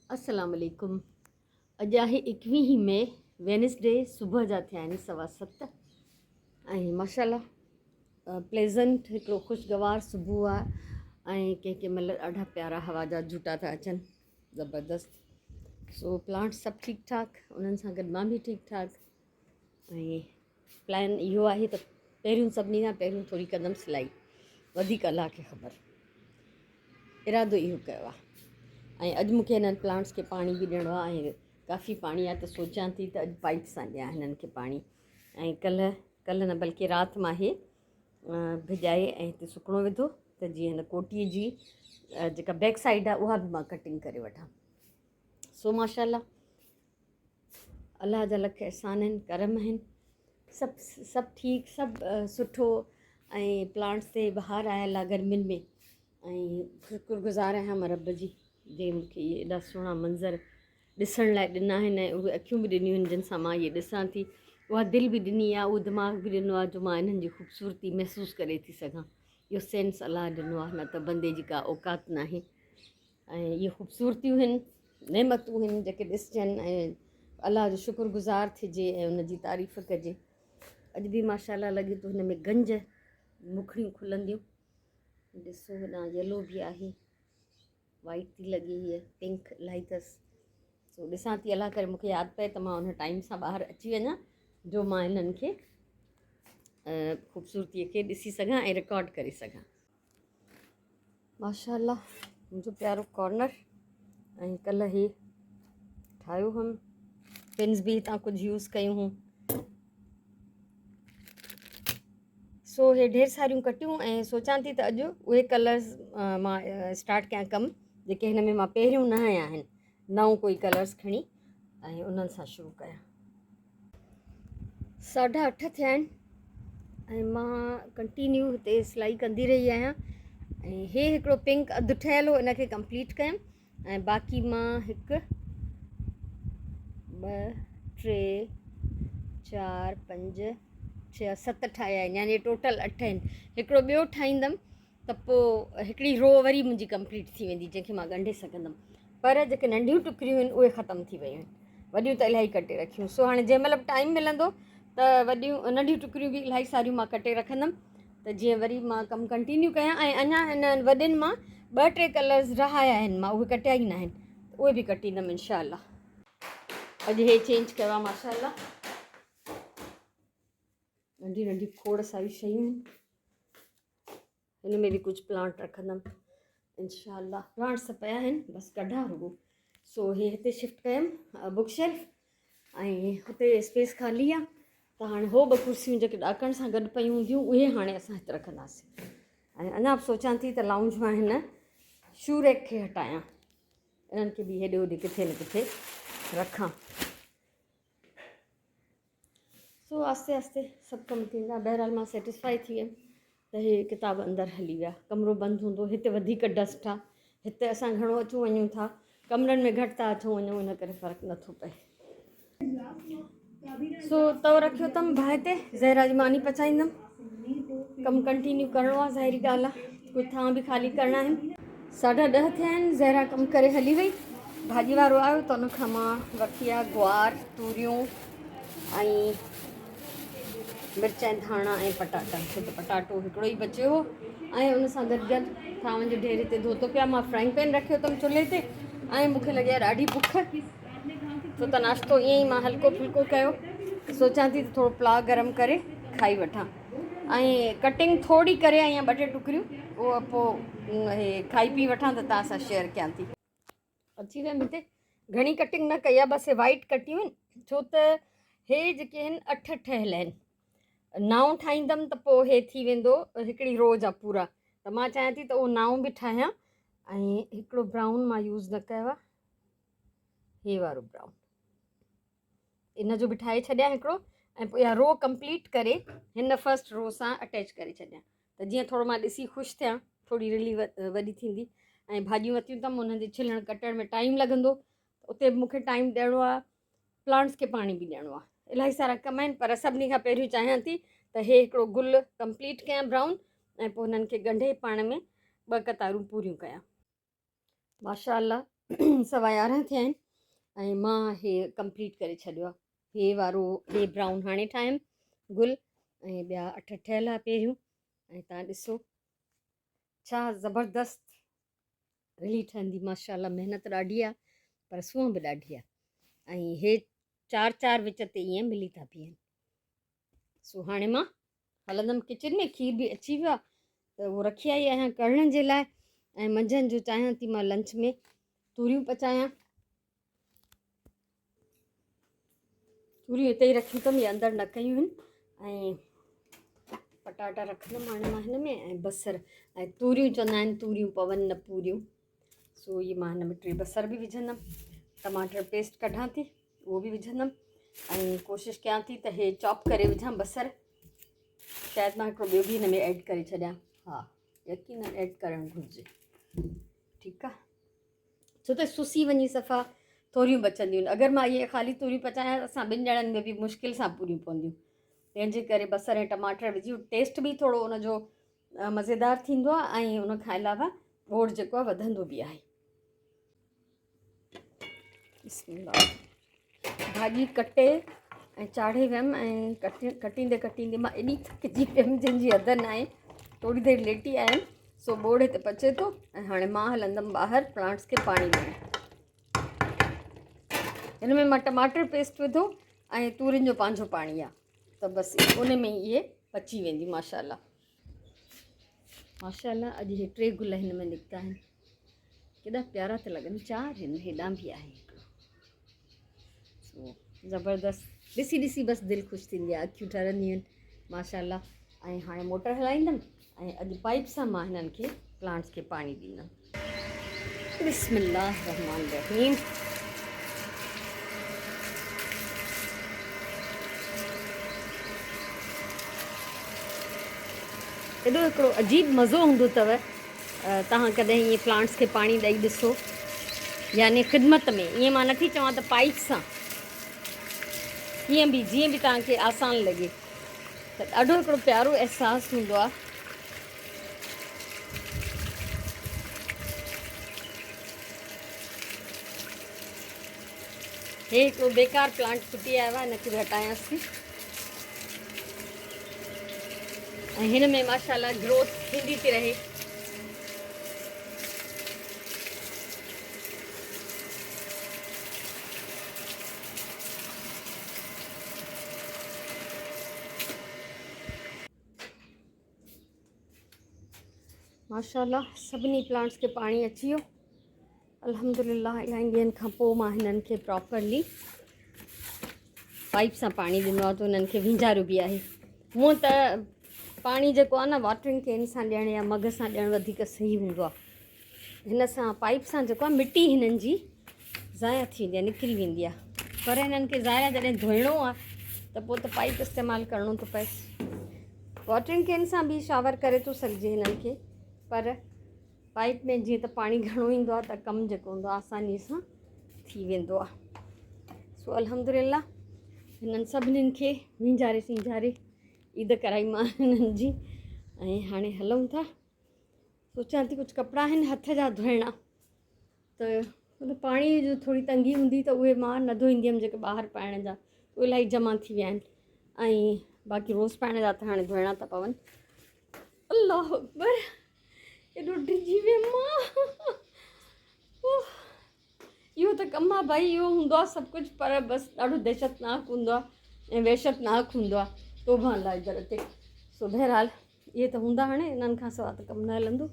अस्सलाम वालेकुम। अॼु आहे 21 मई, वेनसडे, सुबुह जा थिया आहिनि 7:15 ऐं माशाल्लाह प्लेज़ेंट हिकिड़ो ख़ुशगवार सुबुह आहे ऐं कंहिं महिल ॾाढा प्यारा हवा जा झूटा था अचनि, ज़बरदस्त। सो प्लांट सभु ठीकु ठाक, उन्हनि सां गॾु मां बि ठीकु ठाक। ऐं प्लान इहो आहे त पहिरियों सभिनी खां पहिरियों थोरी कंदमि सिलाई, वधीक अलाह खे ख़बर, इरादो इहो कयो आहे। ऐं अॼु मूंखे हिननि प्लांट्स खे पाणी बि ॾियणो आहे ऐं काफ़ी पाणी आहे त सोचां थी त अॼु पाइप सां ॾियां हिननि खे पाणी। ऐं कल्ह न बल्कि राति मां इहे भिॼाए ऐं हिते सुकणो विधो त जीअं हिन कोटीअ जी जेका बैक साइड आहे उहा बि मां कटिंग करे वठां। सो माशाल्लाह अलाह जा लख अहसान आहिनि, करम आहिनि, सभु ठीकु, सभु सुठो। ऐं प्लांट्स ते बहार आयल आहे गर्मियुनि में ऐं शुक्रगुज़ार आहियां मां रब जी जंहिं मूंखे इहे एॾा सुहिणा मंज़र ॾिसण लाइ ॾिना आहिनि ऐं उहे अखियूं बि ॾिनियूं आहिनि जिन सां मां इहे ॾिसां थी। उहा दिलि बि ॾिनी आहे, उहो दिमाग़ बि ॾिनो आहे जो मां इन्हनि जी ख़ूबसूरती महसूसु करे थी सघां। इहो सेंस अलाह ॾिनो आहे, न त बंदे जी का औकात न आहे। ऐं इहे ख़ूबसूरतियूं आहिनि, नेमतूं आहिनि जेके ॾिसजनि ऐं अलाह जो शुक्रगुज़ार थिजे ऐं उन जी तारीफ़ कजे। अॼु बि माशाल्लाह लॻे थो हिन में गंज मुखड़ियूं खुलंदियूं। ॾिसो हेॾां येलो बि आहे, वाइट थी लॻे, हीअ पिंक इलाही अथसि। सो ॾिसां थी अलाह करे मूंखे यादि पए त मां हुन टाइम सां ॿाहिरि अची वञा जो मां हिननि खे ख़ूबसूरतीअ खे ॾिसी सघां ऐं रिकॉर्ड करे सघां। माशाल्लाह मुंहिंजो प्यारो कॉर्नर। ऐं कल्ह ही ठाहियो हुअमि, पिन्स बि हितां कुझु यूज़ कयूं हुयूं। सो हे ढेर सारियूं कटियूं ऐं सोचां थी त अॼु उहे कलर्स मां स्टार्ट कयां कमु जेके हिन में मां पहिरियों न हया आहिनि, नओं कोई कलर्स खणी ऐं उन्हनि सां शुरू कयां। 8:30 थिया आहिनि ऐं मां कंटिन्यू हिते सिलाई कंदी रही आहियां। ऐं हे हिकिड़ो पिंक अधु ठहियलु हो, इनखे कंप्लीट कयमि ऐं बाक़ी मां 1 2 3 4 5 6 7 ठाहिया आहिनि, यानी टोटल 8 आहिनि। हिकिड़ो ॿियो ठाहींदमि त पोइ हिकिड़ी रो वरी मुंहिंजी कंप्लीट थी वेंदी जंहिंखे मां ॻंढे सघंदमि। पर जेके नंढियूं टुकरियूं आहिनि उहे ख़तमु थी वियूं आहिनि, वॾियूं त इलाही कटे रखियूं। सो हाणे जंहिं महिल बि टाइम मिलंदो त नंढियूं टुकरियूं बि इलाही सारियूं मां कटे रखंदमि त जीअं वरी मां कमु कंटिन्यू कयां। ऐं अञा हिन वॾियुनि मां 2-3 कलर्स रहाया आहिनि, मां उहे कटिया ई न आहिनि, उहे बि कटींदमि इंशाअल्लाह। अॼु हे चेंज कयो आहे माशाअल्लाह, नंढी नंढी खोड़ सारी शयूं आहिनि। हिन में बि कुझु प्लांट रखंदमि इंशाअल्लाह। प्लांट्स पिया आहिनि, बसि कढा रुॻो। सो हे हिते शिफ्ट कयमि बुक शेल्फ ऐं हुते स्पेस ख़ाली आहे त हाणे हो 2 कुर्सियूं जेके ॾाकण सां गॾु पयूं हूंदियूं उहे हाणे असां हिते रखंदासीं। ऐं अञा बि सोचां थी त लाउंज मां हिन शू रैक खे हटायां, इन्हनि खे बि हेॾे होॾे किथे न किथे रखां। सो आस्ते आस्ते सभु कमु थींदा। बहरहाल मां सेटिस्फाई थी वियमि त हे किताब अंदरि हली विया। कमिरो बंदि हूंदो, हिते वधीक डस्ट आहे, हिते असां घणो अचूं वञूं था, कमरनि में घटि था अचूं वञूं, इन करे फ़र्क़ु नथो पए। सो तव रखियो अथमि बाहि ते, ज़हरा जी मानी पचाईंदमि। कमु कंटिन्यू करिणो आहे, ज़ाहिरी ॻाल्हि आहे, कुझु थां बि ख़ाली करणा आहिनि। 10:30 थिया आहिनि, ज़हरा कमु करे हली वई। भाॼी वारो आयो त उनखां मां वठी आहे गुआर, तूरियूं ऐं मिर्च ऐं धाणा ऐं पटाटा। छो त पटाटो हिकिड़ो ई बचियो हो ऐं उन सां गॾु गॾु थांवनि जो ढेर हिते धोतो पिया। मां फ्राइंग पैन रखियो अथमि चुल्हे ते ऐं मूंखे लॻी आहे ॾाढी बुख, छो त नाश्तो ईअं ई मां हल्को फुल्को कयो। सोचां थी त थोरो पुलाउ गरम करे खाई वठां ऐं कटिंग थोरी करे ऐं 2-3 टुकरियूं उहो पोइ खाई पी वठां त तव्हां सां शेयर कयां थी। अची वियमि हिते, घणी कटिंग न कई आहे, बसि वाइट कटियूं आहिनि छो त हे जेके आहिनि 8 ठहियल आहिनि। 9 ठाहींदमि त पोइ हे थी वेंदो हिकिड़ी रोज़ आहे पूरा, त मां चाहियां थी त उहो 9 बि ठाहियां। ऐं हिकिड़ो ब्राउन मां यूज़ न कयो आहे, हे वारो ब्राउन, इन जो बि ठाहे छॾियां हिकिड़ो ऐं पोइ इहा रो कंप्लीट करे हिन फस्ट रो सां अटैच करे छॾियां त जीअं थोरो मां ॾिसी ख़ुशि थियां, थोरी रिली वॾी थींदी। ऐं भाॼियूं वतियूं अथमि, उन्हनि जे छिलण कटण में टाइम लॻंदो, उते बि मूंखे टाइम ॾियणो आहे। प्लांट्स खे पाणी बि ॾियणो आहे, इलाही सारा कम आहिनि। पर सभिनी खां पहिरियों चाहियां थी त हे हिकिड़ो गुल कंप्लीट कयां ब्राउन ऐं पोइ हुननि खे ॻंढे पाण में 2 कतारूं पूरियूं कयां। माशाअल्लाह 11:15 थिया आहिनि ऐं मां हे कंप्लीट करे छॾियो आहे। हे वारो हे ब्राउन हाणे ठाहियमि गुल ऐं ॿिया 8 ठहियल आहे पहिरियों। ऐं तव्हां ॾिसो छा ज़बरदस्त रिली ठहंदी, माशाल्लाह महिनत ॾाढी आहे पर सूंहं बि ॾाढी आहे। ऐं हे 4 विच ते ईअं मिली था बीहनि। सो हाणे मां हलंदमि किचन में, खीर बि अची वियो आहे त उहो रखी आई आहियां कढ़ण जे लाइ। ऐं मंझंदि जो चाहियां थी मां लंच में तूरियूं पचायां। तूरियूं हिते ई रखियूं अथमि, इहे अंदरि न कयूं आहिनि। ऐं पटाटा रखंदमि हाणे मां हिन में, ऐं बसर ऐं तूरियूं चवंदा आहिनि तूरियूं पवनि न पूरियूं। सो इहे मां हिन में 3 बसर बि विझंदमि, टमाटर पेस्ट कढां थी उहो बि विझंदमि। ऐं कोशिशि कयां थी त हे चॉप करे विझां बसर। शायदि मां हिकिड़ो ॿियो बि हिन में ऐड करे छॾियां। हा, यकीन ऐड करणु घुरिजे। ठीकु आहे, छो त सुसी वञी सफ़ा तूरियूं बचंदियूं आहिनि। अगरि मां इहे ख़ाली तूरियूं पचायां त असां 2 ॼणनि में बि मुश्किल सां पूरियूं पवंदियूं। तंहिंजे करे बसर ऐं टमाटर विझी टेस्ट बि थोरो उनजो मज़ेदार थींदो आहे ऐं उन खां अलावा ॻोढ़ जेको आहे वधंदो बि आहे। भाॼी कटे ऐं चाढ़े वियमि ऐं कटींदे कटींदे मां एॾी थकिजी वियमि जंहिंजी हद न आहे। थोरी देरि लेटी आयमि, सो बोड़ हिते पचे थो। ऐं हाणे मां हलंदमि ॿाहिरि प्लांट्स खे पाणी ॾियणु। हिन में मां टमाटर पेस्ट विधो ऐं तूरियुनि जो पंहिंजो पाणी आहे त बसि उन में इहे पची वेंदी। माशाल्लाह माशाल्लाह अॼु हे 3 गुल हिन में निकिता आहिनि, केॾा प्यारा था लॻनि। 4 हिन हेॾां बि आहे हिकिड़ो। सो ज़बरदस्त ॾिसी ॾिसी बसि दिलि ख़ुशि थींदी आहे, अखियूं ठरंदियूं आहिनि माशाल्लाह। ऐं हाणे मोटर हलाईंदमि ऐं अॼु पाइप सां मां हिननि खे प्लांट्स खे पाणी ॾींदमि। बिस्मिल्लाह रहमान रहीम। एॾो हिकिड़ो अजीब मज़ो हूंदो अथव तव्हां कॾहिं ईअं प्लांट्स खे पाणी ॾेई ॾिसो, यानी ख़िदमत में। ईअं मां नथी चवां त पाइप सां, कीअं बि जीअं बि तव्हांखे आसान लॻे, त ॾाढो हिकिड़ो प्यारो अहसासु हूंदो आहे। हे हिकिड़ो बेकार प्लांट फुटी आयो आहे, हिनखे बि हटायांसि थी। ऐं हिन में माशाल्लाह ग्रोथ थींदी थी रहे। माशाल्लाह सभिनी प्लांट्स खे पाणी अची वियो अल्हम्दुलिल्लाह। इलाही ॾींहंनि खां पोइ मां हिननि खे प्रॉपरली पाइप सां पाणी ॾिनो आहे, त हुननि खे वींजारियो बि आहे। हूअं त पाणी जेको आहे न वाटरिंग कैन सां ॾियणु या मग सां ॾियणु वधीक सही हूंदो आहे। हिन सां पाइप सां जेको आहे मिटी हिननि जी ज़ाया थी वेंदी आहे, निकिरी वेंदी आहे। पर हिननि खे ज़ाया जॾहिं धोइणो आहे त पोइ त पाइप इस्तेमालु करिणो थो पए। वाटरिंग कैन सां बि शावर करे थो सघिजे हिननि खे, पर पाइप में जीअं त पाणी घणो ईंदो आहे त कमु जेको हूंदो आहे आसानीअ सां थी वेंदो आहे। सो अल्हम्दुलिल्लाह हिननि सभिनीनि खे वींजारे सींजारे ईद कराई मां हिननि जी। ऐं हाणे हलूं था। सोचां थी कुझु कपिड़ा आहिनि हथ जा धोइणा, त पाणी जो थोरी तंगी हूंदी त उहे मां न धोईंदी हुअमि। जेके ॿाहिरि पाइण जा उहे इलाही जमा थी विया आहिनि, ऐं बाक़ी रोज़ पाइण जा त हाणे धोइणा था पवनि। अल्लाह अकबर, एॾो डिॼी वियमि मां। इहो त कमु आहे भई, इहो हूंदो आहे सभु कुझु, पर बसि ॾाढो दहशतनाक हूंदो आहे ऐं वहशतनाक हूंदो आहे। तोबा अलाह दर ते। सो बहरहाल इहे त हूंदा, हाणे इन्हनि खां सवाइ त कमु न हलंदो,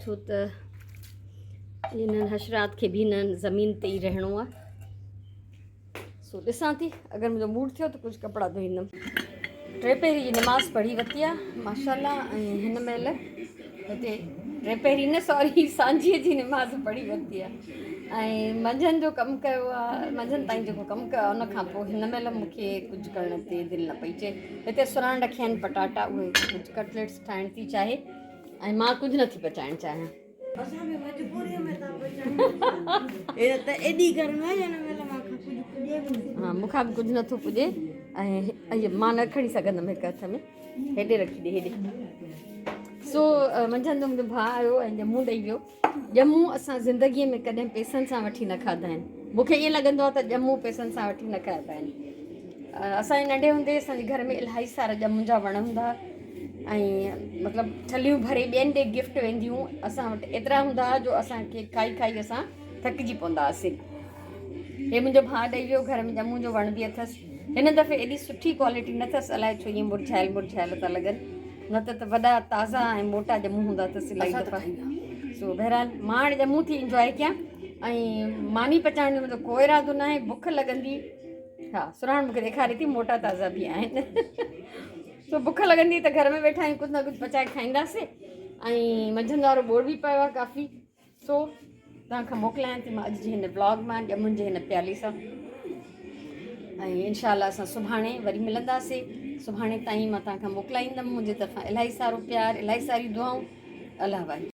छो त इन्हनि हशरात खे बि हिननि ज़मीन ते ई रहणो आहे। सो ॾिसां थी, अगरि मुंहिंजो मूड थियो त कुझु कपिड़ा धोईंदमि। 3 पहिरीं जी नमाज़ पढ़ी वरिती आहे माशाल्लाह। ऐं हिन महिल हिते 3 पहिरीं न सॉरी सांझीअ जी नमाज़ पढ़ी वरिती आहे। ऐं मंझंदि जो कमु कयो आहे, मंझंदि ताईं जेको कमु कयो आहे उनखां पोइ हिन महिल मूंखे कुझु करण ते दिलि न पई चए। हिते सुराण रखिया आहिनि पटाटा, उहे कुझु कटलेट्स ठाहिण थी चाहे, ऐं मां कुझु नथी पचाइणु चाहियां। हा, मूंखां बि कुझु नथो पुॼे। ऐं इहे मां न खणी सघंदमि हिकु हथ में, हेॾे रखी ॾे हेॾे। सो मंझंदि जो मुंहिंजो भाउ आयो ऐं ॼमूं ॾेई वियो। ॼमूं असां ज़िंदगीअ में कॾहिं पैसनि सां वठी न खाधा आहिनि। मूंखे ईअं लॻंदो आहे त ॼमूं पैसनि सां वठी न खाधा आहिनि। असांजे नंढे हूंदे असांजे घर में इलाही सारा ॼमूं जा वण हूंदा ऐं मतिलबु थलियूं भरे ॿियनि ॾे गिफ्ट वेंदियूं। असां वटि एतिरा हूंदा जो असांखे खाई खाई असां थकिजी पवंदा हुआसीं। हे मुंहिंजो भाउ ॾेई वियो, घर में ॼमूं जो वण बि अथसि। हिन दफ़े एॾी सुठी क्वालिटी न अथसि, अलाए छो ईअं मुरझायल मुरझायल था लॻनि, न त वॾा ताज़ा ऐं मोटा ॼमूं हूंदा अथसि इलाही दफ़ा। सो बहरहाल मां हाणे ॼमूं थी इंजॉय कयां ऐं मानी पचाइण जो मुंहिंजो कोई इरादो न आहे। बुख लॻंदी, हा सुराण मूंखे ॾेखारे थी मोटा ताज़ा बि आहिनि। सो बुख लॻंदी त घर में वेठा आहियूं, कुझु न कुझु पचाए खाईंदासीं। ऐं मंझंदि वारो बोर बि पियो आहे काफ़ी। सो तव्हांखां मोकिलायां थी मां अॼु जी हिन ब्लॉग मां ॼमूं जे हिन प्याली सां। ऐं इनशाला असां सुभाणे वरी मिलंदासीं। सुभाणे ताईं मां तव्हांखां मोकिलाईंदमि। मुंहिंजे तरफ़ां इलाही सारो प्यार, इलाही सारी दुआऊं। अल्लाह वाहिगुरु।